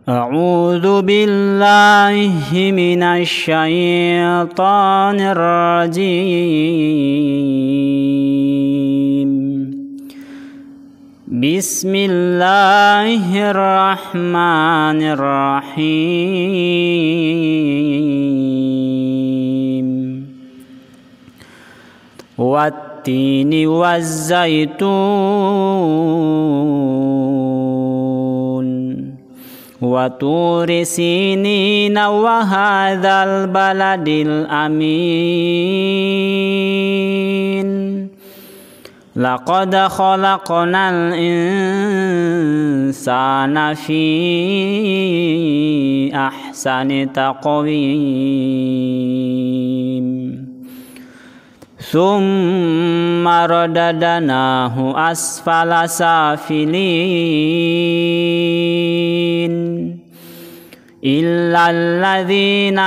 أعوذ بالله من الشيطان الرجيم. بسم الله الرحمن الرحيم. والتين والزيتون وطور سينين وهذا البلد الأمين. لقد خلقنا الإنسان في أحسن تقويم ثم رددناه أسفل سافلين إلا الذين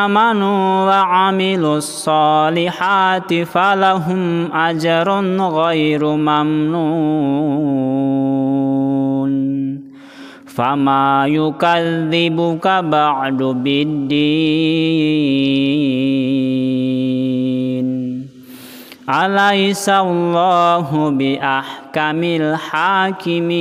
آمنوا وعملوا الصالحات فلهم أجر غير ممنون. فما يكذبك بعد بالدين. أليس الله بأحكم الحاكمين.